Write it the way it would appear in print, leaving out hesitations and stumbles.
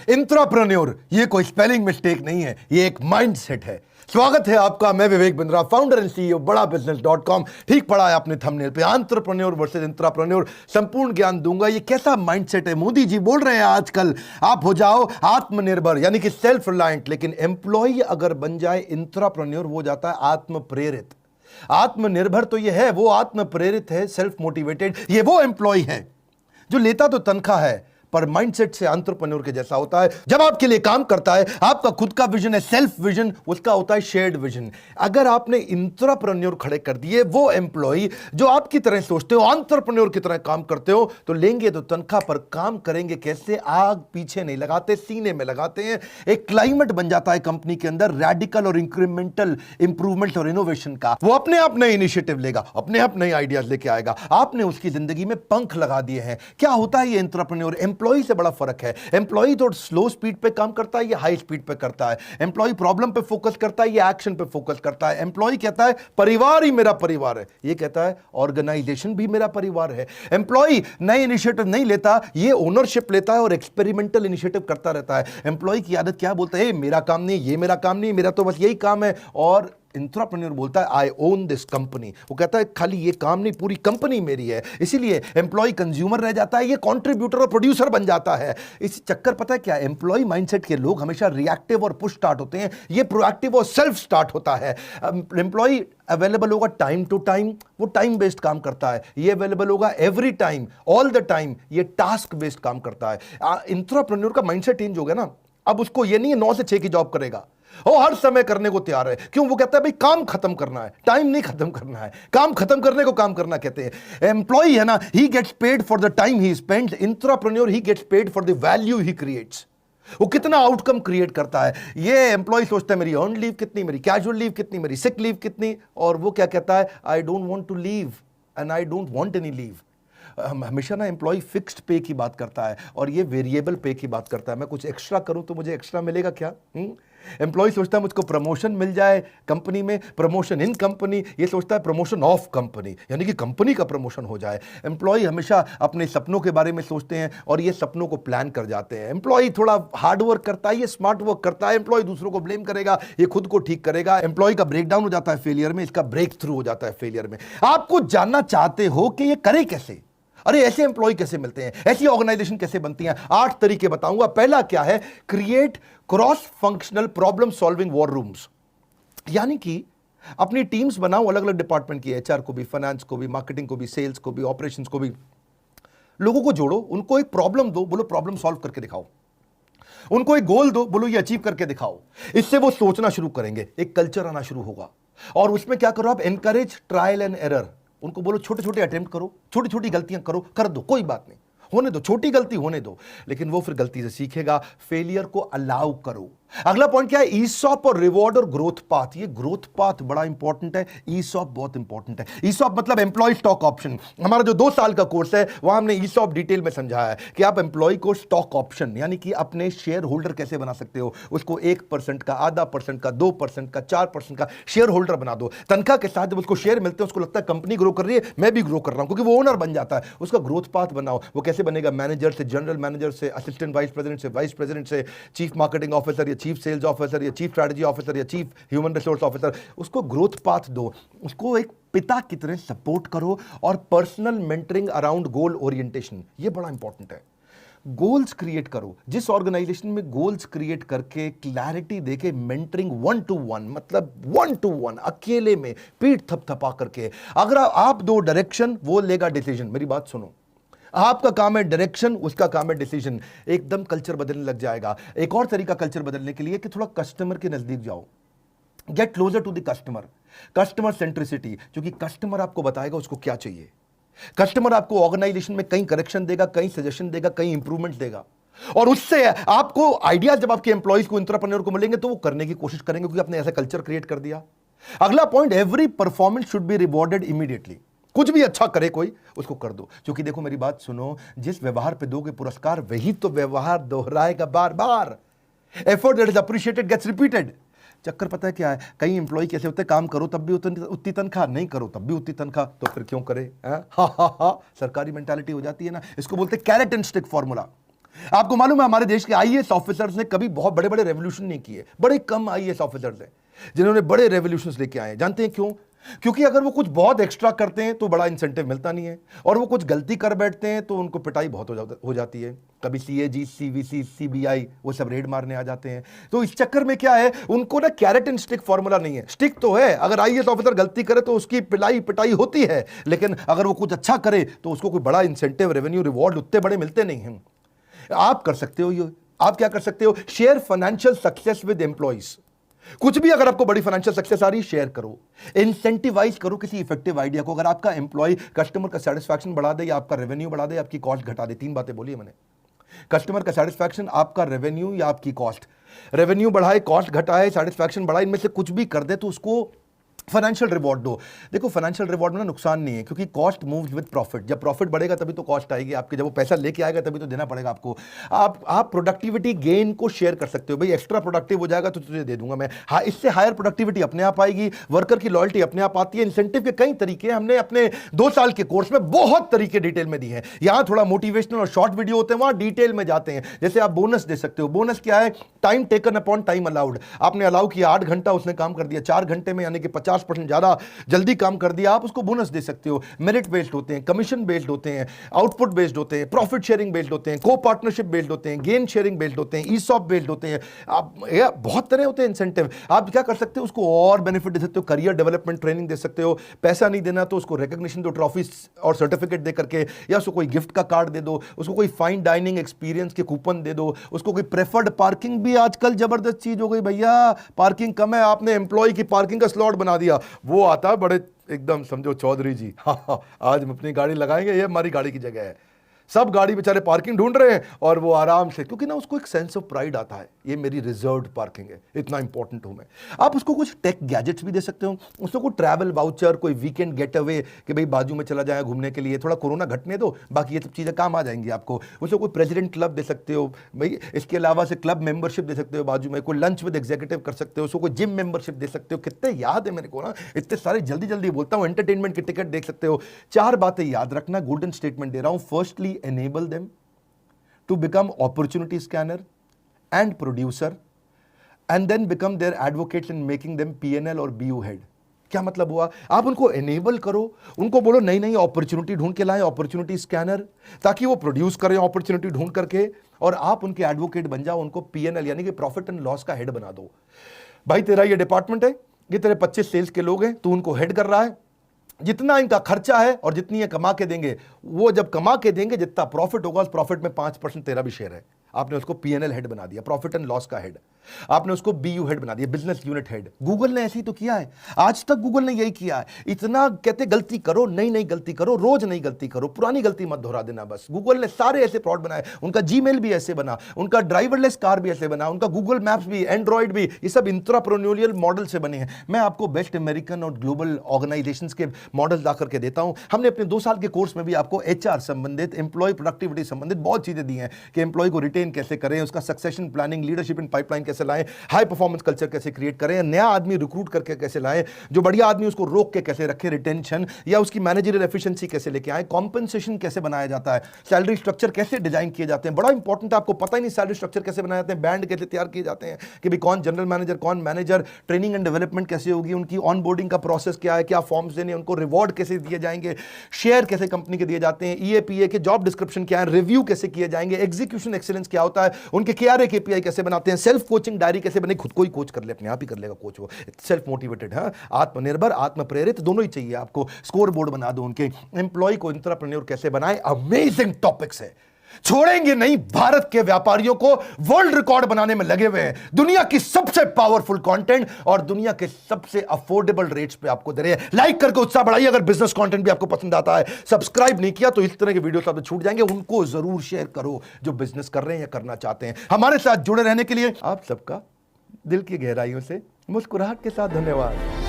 Intrapreneur ये कोई spelling mistake नहीं है, ये एक माइंडसेट है। स्वागत है आपका, मैं Vivek Bindra, founder and CEO बड़ा बिजनेस.com। ठीक पड़ा है आपने थंबनेल पे, एंटरप्रेन्योर वर्सेस इंट्राप्रेन्योर। संपूर्ण ज्ञान दूंगा, ये कैसा माइंडसेट है। मोदी जी बोल रहे हैं आजकल आप हो जाओ आत्मनिर्भर यानी कि सेल्फ रिलायंट, लेकिन एम्प्लॉय अगर बन जाए इंट्राप्रेन्योर वो जाता है आत्म प्रेरित। आत्मनिर्भर तो ये है, वो आत्म प्रेरित है, सेल्फ मोटिवेटेड। ये वो एम्प्लॉय है जो लेता तो तनख्वाह है पर माइंडसेट से एंटरप्रेन्योर के जैसा होता है। जब आपके लिए काम करता है, आपका खुद का विजन है, सेल्फ विजन, उसका होता है शेयर्ड विजन। अगर आपने इंट्राप्रेन्योर खड़े कर दिए, वो एम्प्लॉय जो आपकी तरह सोचते हो, एंटरप्रेन्योर की तरह काम करते हो, तो लेंगे तो तनख्वाह पर काम करेंगे कैसे? आग पीछे नहीं लगाते, सीने में लगाते हैं। एक क्लाइमेट बन जाता है कंपनी के अंदर रेडिकल और इंक्रीमेंटल इंप्रूवमेंट और इनोवेशन का। वो अपने आप नए इनिशिएटिव लेगा, अपने आप नए आइडियाज लेके आएगा। आपने उसकी जिंदगी में पंख लगा दिए हैं। क्या होता है ये इंट्राप्रेन्योर? एम्प्लॉय से बड़ा फर्क है। एम्प्लॉय तो स्लो स्पीड पे काम करता है, ये हाई स्पीड पे करता है। एम्प्लॉय प्रॉब्लम पे फोकस करता है, ये एक्शन पे फोकस करता है। एम्प्लॉय कहता है परिवार ही मेरा परिवार है, ये कहता है ऑर्गेनाइजेशन भी मेरा परिवार है। एम्प्लॉय नए इनिशिएटिव नहीं लेता, ये ओनरशिप लेता है और एक्सपेरिमेंटल इनिशिएटिव करता रहता है। एम्प्लॉय की आदत क्या बोलता है? मेरा काम नहीं, ये मेरा काम नहीं, मेरा तो बस यही काम है। और इंट्राप्रेन्योर बोलता है आई ओन दिस कंपनी। वो कहता है खाली ये काम नहीं, पूरी कंपनी मेरी है। इसीलिए एम्प्लॉय कंज्यूमर रह जाता है, ये कंट्रीब्यूटर और प्रोड्यूसर बन जाता है। इस चक्कर पता है क्या? एम्प्लॉय माइंडसेट के लोग हमेशा रिएक्टिव और पुश स्टार्ट होते हैं, ये प्रोएक्टिव और सेल्फ स्टार्ट होता है। एम्प्लॉय अवेलेबल होगा टाइम टू टाइम, वो टाइम बेस्ड काम करता है। ये अवेलेबल होगा every time, all the time, ये टास्क बेस्ड काम करता है। इंट्राप्रेन्योर का माइंडसेट चेंज हो गया ना। अब उसको ये नहीं है 9 से 6 की जॉब करेगा, वो हर समय करने को तैयार है। क्यों? वो कहता है भाई काम खत्म करना है, टाइम नहीं खत्म करना है। काम खत्म करने को काम करना कहते हैं। एम्प्लॉय है ना, he gets paid for the time he spends. Intrapreneur he gets paid for the value he creates. वो कितना आउटकम क्रिएट करता है। ये एम्प्लॉय सोचता है मेरी अर्न लीव कितनी, मेरी कैजुअल लीव कितनी, मेरी सिक लीव कितनी, और वो क्या कहता है? I don't want to leave and I don't want any leave. हमेशा ना एम्प्लॉय फिक्स्ड पे की बात करता है और ये वेरिएबल पे की बात करता है। मैं कुछ एक्स्ट्रा करूं तो मुझे एक्स्ट्रा मिलेगा क्या? एम्प्लॉय सोचता है मुझको प्रमोशन मिल जाए कंपनी में, प्रमोशन इन कंपनी। ये सोचता है प्रमोशन ऑफ कंपनी, यानी कि कंपनी का प्रमोशन हो जाए। एम्प्लॉय हमेशा अपने सपनों के बारे में सोचते हैं और ये सपनों को प्लान कर जाते हैं। एम्प्लॉय थोड़ा हार्ड वर्क करता है, ये स्मार्ट वर्क करता है। एम्प्लॉय दूसरों को ब्लेम करेगा, ये खुद को ठीक करेगा। एम्प्लॉय का ब्रेक डाउन हो जाता है फेलियर में, इसका ब्रेक थ्रू हो जाता है फेलियर में। आपको जानना चाहते हो कि ये करे कैसे? अरे ऐसे एम्प्लॉय कैसे मिलते हैं, ऐसी ऑर्गेनाइजेशन कैसे बनती हैं? 8 तरीके बताऊंगा। पहला क्या है? Create cross functional problem solving war rooms. यानी कि अपनी टीम्स बनाओ अलग अलग डिपार्टमेंट की, एचआर को भी, फाइनेंस को भी, मार्केटिंग को भी, सेल्स को भी, ऑपरेशंस को भी। लोगों को जोड़ो, उनको एक प्रॉब्लम दो, बोलो प्रॉब्लम सॉल्व करके दिखाओ। उनको एक गोल दो, बोलो ये अचीव करके दिखाओ। इससे वो सोचना शुरू करेंगे, एक कल्चर आना शुरू होगा। और उसमें क्या करो आप? Encourage trial and error. उनको बोलो छोटे छोटे अटेम्प्ट करो, छोटी छोटी गलतियां करो, कर दो, कोई बात नहीं, होने दो, छोटी गलती होने दो, लेकिन वो फिर गलती से सीखेगा। फेलियर को अलाउ करो। अगला पॉइंट क्या है? ईसॉप और रिवॉर्ड और ग्रोथ पाथ। ये ग्रोथ पाथ बड़ा इंपॉर्टेंट है, ईसॉप बहुत इंपॉर्टेंट है। ईसॉप मतलब एम्प्लॉय स्टॉक ऑप्शन। हमारा जो 2 साल का कोर्स है वहां हमने ईसॉप डिटेल में समझाया है कि आप एम्प्लॉय को स्टॉक ऑप्शन यानी कि अपने शेयर होल्डर कैसे बना सकते हो। उसको 1% का, आधा % का, 2% का, 4% का शेयर होल्डर बना दो। तनख्वाह के साथ जब उसको शेयर मिलते हैं उसको लगता है कंपनी ग्रो कर रही है, मैं भी ग्रो कर रहा हूं, क्योंकि वो ओनर बन जाता है। उसका ग्रोथ पाथ बनाओ। वो कैसे बनेगा? मैनेजर से, जनरल मैनेजर से, असिस्टेंट वाइस प्रेसिडेंट से, वाइस प्रेसिडेंट से, चीफ मार्केटिंग ऑफिसर या चीफ सेल्स ऑफिसर या चीफ स्ट्रेटजी ऑफिसर या चीफ ह्यूमन रिसोर्स ऑफिसर। उसको ग्रोथ पाथ दो, उसको एक पिता की तरह सपोर्ट करो। और पर्सनल मेंटरिंग अराउंड गोल ओरिएंटेशन, ये बड़ा इंपॉर्टेंट है। गोल्स क्रिएट करो। जिस ऑर्गेनाइजेशन में गोल्स क्रिएट करके क्लैरिटी देके मेंटरिंग 1 to 1, मतलब 1 to 1 अकेले में पीठ थपथपा करके, अगर आप दो डायरेक्शन, वो लेगा डिसीजन। मेरी बात सुनो, आपका काम है डायरेक्शन, उसका काम है डिसीजन। एकदम कल्चर बदलने लग जाएगा। एक और तरीका कल्चर बदलने के लिए कि थोड़ा कस्टमर के नजदीक जाओ, get closer to the customer. Customer centricity, क्योंकि कस्टमर आपको बताएगा उसको क्या चाहिए। कस्टमर आपको ऑर्गेनाइजेशन में कहीं करेक्शन देगा, कहीं सजेशन देगा, कहीं इंप्रूवमेंट देगा, और उससे आपको आइडिया जब आपके एम्प्लॉइज को, इंट्राप्रेन्योर को मिलेंगे तो वो करने की कोशिश करेंगे, क्योंकि आपने ऐसा कल्चर क्रिएट कर दिया। अगला point, every performance should be rewarded immediately. कुछ भी अच्छा करे कोई, उसको कर दो। क्योंकि देखो मेरी बात सुनो, जिस व्यवहार पे दोगे पुरस्कार, वही तो व्यवहार दोहराएगा बार बार। Effort that is appreciated gets repeated. चक्कर पता है क्या है? कई एम्प्लॉय कैसे होते हैं, काम करो तब भी उतनी तनख्वाह, नहीं करो तब भी उतनी तनख्वाह, तो फिर क्यों करे? हा हा हा, सरकारी मेंटालिटी हो जाती है ना। इसको बोलते हैं कैरेट एंड स्टिक फॉर्मूला। आपको मालूम है हमारे देश के आईएएस ऑफिसर्स ने कभी बहुत बड़े बड़े रेवोल्यूशन नहीं किए। बड़े कम आईएएस ऑफिसर्स हैं जिन्होंने बड़े रेवोल्यूशंस लेके आए हैं। जानते हैं क्यों? क्योंकि अगर वो कुछ बहुत एक्स्ट्रा करते हैं तो बड़ा इंसेंटिव मिलता नहीं है, और वो कुछ गलती कर बैठते हैं तो उनको पिटाई बहुत हो जाती है। कभी सीएजी, सीवीसी, सीबीआई वो सब रेड मारने आ जाते हैं। तो इस चक्कर में क्या है, उनको ना कैरेट एंड स्टिक फॉर्मूला नहीं है। स्टिक तो है, अगर आईएएस ऑफिसर गलती करे तो उसकी पिटाई होती है, लेकिन अगर वो कुछ अच्छा करे तो उसको कोई बड़ा इंसेंटिव, रेवेन्यू, रिवॉर्ड उतने बड़े मिलते नहीं हैं। आप कर सकते हो ये, आप क्या कर सकते हो? Share financial success with employees. कुछ भी अगर आपको बड़ी फाइनेंशियल सक्सेस आ रही है, शेयर करो, इंसेंटिवाइज करो किसी इफेक्टिव आइडिया को। अगर आपका एम्प्लॉय कस्टमर का सेटिस्फैक्शन बढ़ा दे, या आपका रेवेन्यू बढ़ा दे, आपकी कॉस्ट घटा दे, 3 बातें बोली है मैंने। कस्टमर का सेटिस्फैक्शन, आपका रेवेन्यू या आपकी कॉस्ट। रेवेन्यू बढ़ाए, कॉस्ट घटाए, सेटिस्फैक्शन बढ़ाए, इनमें से कुछ भी कर दे तो उसको फाइनेंशियल रिवॉर्ड दो। देखो फाइनेंशियल रिवॉर्ड में ना नुकसान नहीं है, क्योंकि कॉस्ट मूव्स विद प्रॉफिट। जब प्रॉफिट बढ़ेगा तभी तो कॉस्ट आएगी आपके, जब वो पैसा लेके आएगा तभी तो देना पड़ेगा आपको। आप प्रोडक्टिविटी गेन को शेयर कर सकते हो। भाई एक्स्ट्रा प्रोडक्टिव हो जाएगा तो तुझे दे दूंगा मैं। हाँ, इससे हायर प्रोडक्टिविटी अपने आप आएगी, वर्कर की लॉयल्टी अपने आप आती है। इंसेंटिव के कई तरीके हमने अपने 2 साल के कोर्स में बहुत तरीके डिटेल में दिए हैं। यहाँ थोड़ा मोटिवेशनल और शॉर्ट वीडियो होते हैं, वहां डिटेल में जाते हैं। जैसे आप बोनस दे सकते हो। बोनस क्या है? Time taken upon time allowed. आपने अलाउ किया 8 घंटा, उसने काम कर दिया 4 घंटे में, यानी कि 50% ज्यादा जल्दी काम कर दिया, आप उसको बोनस दे सकते हो। मेरिट बेस्ड होते हैं, कमीशन बेस्ड होते हैं, आउटपुट बेस्ड होते हैं, प्रॉफिट शेयरिंग बेस्ड होते हैं, को पार्टनरशिप बेस्ड होते हैं, गेन शेयरिंग बेस्ड होते हैं, ईसॉप बेस्ड होते हैं। आप बहुत तरह होते हैं इंसेंटिव। आप क्या कर सकते हो? उसको और बेनिफिट दे सकते हो, करियर डेवलपमेंट ट्रेनिंग दे सकते हो। पैसा नहीं देना तो उसको रिकॉग्निशन दो, ट्रॉफी और सर्टिफिकेट दे करके, या उसको कोई गिफ्ट का कार्ड दे दो, उसको कोई फाइन डाइनिंग एक्सपीरियंस के कूपन दे दो, उसको कोई प्रेफर्ड पार्किंग भी आजकल जबरदस्त चीज हो गई भैया। पार्किंग कम है, आपने एम्प्लॉय की पार्किंग का स्लॉट बना दिया, वो आता है बड़े एकदम समझो चौधरी जी, हाँ आज हम अपनी गाड़ी लगाएंगे, ये हमारी गाड़ी की जगह है। सब गाड़ी बेचारे पार्किंग ढूंढ रहे हैं और वो आराम से, क्योंकि ना उसको एक सेंस ऑफ प्राइड आता है, ये मेरी रिजर्व्ड पार्किंग है, इतना इंपॉर्टेंट हूं मैं। आप उसको कुछ टेक गैजेट्स भी दे सकते हो, उसको कोई ट्रैवल वाउचर, कोई वीकेंड गेट अवे कि भाई बाजू में चला जाए घूमने के लिए, थोड़ा कोरोना घटने दो, बाकी ये सब चीज़ें काम आ जाएंगी आपको। उसको कोई प्रेसिडेंट क्लब दे सकते हो भाई, इसके अलावा से क्लब मेंबरशिप दे सकते हो बाजू में, कोई लंच विद एग्जीक्यूटिव कर सकते हो, उसको कोई जिम मेंबरशिप दे सकते हो। कितने याद है मेरे को ना, इतने सारे जल्दी जल्दी बोलता हूँ। एंटरटेनमेंट की टिकट देख सकते हो। 4 बातें याद रखना, गोल्डन स्टेटमेंट दे रहा हूँ। Firstly, enable them to become opportunity scanner and producer, and then become their advocates in making them PNL और BU head। क्या मतलब हुआ? आप उनको एनेबल करो, उनको बोलो नई नई अपॉर्चुनिटी ढूंढ के लाएं, अपॉर्चुनिटी स्कैनर, ताकि वो प्रोड्यूस करें अपॉर्चुनिटी ढूंढ करके, और आप उनके एडवोकेट बन जाओ, उनको PNL यानी कि प्रॉफिट एंड लॉस का हेड बना दो। भाई तेरा ये डिपार्टमेंट है, ये तेरे 25 सेल्स के लोग हैं, तू उनको हेड कर रहा है, जितना इनका खर्चा है और जितनी ये कमा के देंगे, वो जब कमा के देंगे जितना प्रॉफिट होगा, उस प्रॉफिट में 5% तेरा भी शेयर है। आपने उसको PNL हेड बना दिया, प्रॉफिट एंड लॉस का हेड। आपने उसको BU हेड बना दिया, बिजनेस यूनिट हेड। गूगल ने ऐसे ही तो किया है, आज तक गूगल ने यही किया है। इतना कहते गलती करो, नई नई गलती करो, रोज नई गलती करो, पुरानी गलती मत दोहरा देना बस। गूगल ने सारे ऐसे प्रोडक्ट बनाए, उनका जीमेल भी ऐसे बना, उनका ड्राइवरलेस कार भी ऐसे बना, उनका गूगल मैप्स भी, एंड्रॉइड भी, ये सब इंट्राप्रेन्योरियल मॉडल से बने हैं। मैं आपको बेस्ट अमेरिकन और ग्लोबल ऑर्गेनाइजेशंस के मॉडल ला करके देता हूं। हमने अपने 2 साल के कोर्स में भी आपको HR संबंधित, एम्प्लॉय प्रोडक्टिविटी संबंधित बहुत चीजें दी हैं कि एम्प्लॉय को रिटेन कैसे करें, उसका succession planning, leadership in pipeline कैसे लाएं, हाई परफॉर्मेंस कल्चर कैसे क्रिएट करें, नया आदमी रिक्रूट करके कैसे लाएं, जो बढ़िया आदमी उसको रोक के कैसे रखें, रिटेंशन या उसकी मैनेजरियल एफिशिएंसी कैसे लेके आए, कॉम्पेंसेशन कैसे बनाया जाता है, सैलरी स्ट्रक्चर कैसे डिजाइन किए जाते हैं। बड़ा इंपॉर्टेंट है, आपको पता ही नहीं सैलरी स्ट्रक्चर कैसे बनाए जाते हैं, बैंड कैसे तैयार किए जाते हैं कि भाई कौन जनरल मैनेजर, कौन मैनेजर, ट्रेनिंग एंड डेवलपमेंट कैसे होगी, उनकी ऑनबोर्डिंग का प्रोसेस क्या है, क्या फॉर्म्स देने, उनको रिवॉर्ड कैसे दिए जाएंगे, शेयर कैसे कंपनी के दिए जाते हैं, EAPA के जॉब डिस्क्रिप्शन क्या है, रिव्यू कैसे किए जाएंगे, एग्जीक्यूशन एक्सीलेंस क्या होता है, उनके KRA KPI कैसे बनाते हैं, सेल्फ कोचिंग डायरी कैसे बने, खुद को ही कोच कर ले, अपने आप ही कर लेगा कोच वो, सेल्फ मोटिवेटेड है, आत्मनिर्भर, आत्म प्रेरित, दोनों ही चाहिए आपको। स्कोर बोर्ड बना दो उनके, एम्प्लॉय को एंटरप्रेन्योर कैसे बनाए, अमेजिंग टॉपिक्स है, छोड़ेंगे नहीं। भारत के व्यापारियों को वर्ल्ड रिकॉर्ड बनाने में लगे हुए हैं, दुनिया की सबसे पावरफुल कंटेंट और दुनिया के सबसे अफोर्डेबल रेट्स पे आपको दे रहे हैं। लाइक करके उत्साह बढ़ाइए। अगर बिजनेस कंटेंट भी आपको पसंद आता है, सब्सक्राइब नहीं किया तो इस तरह के वीडियोस आपसे छूट जाएंगे, उनको जरूर शेयर करो जो बिजनेस कर रहे हैं या करना चाहते हैं। हमारे साथ जुड़े रहने के लिए आप सबका दिल की गहराइयों से मुस्कुराहट के साथ धन्यवाद।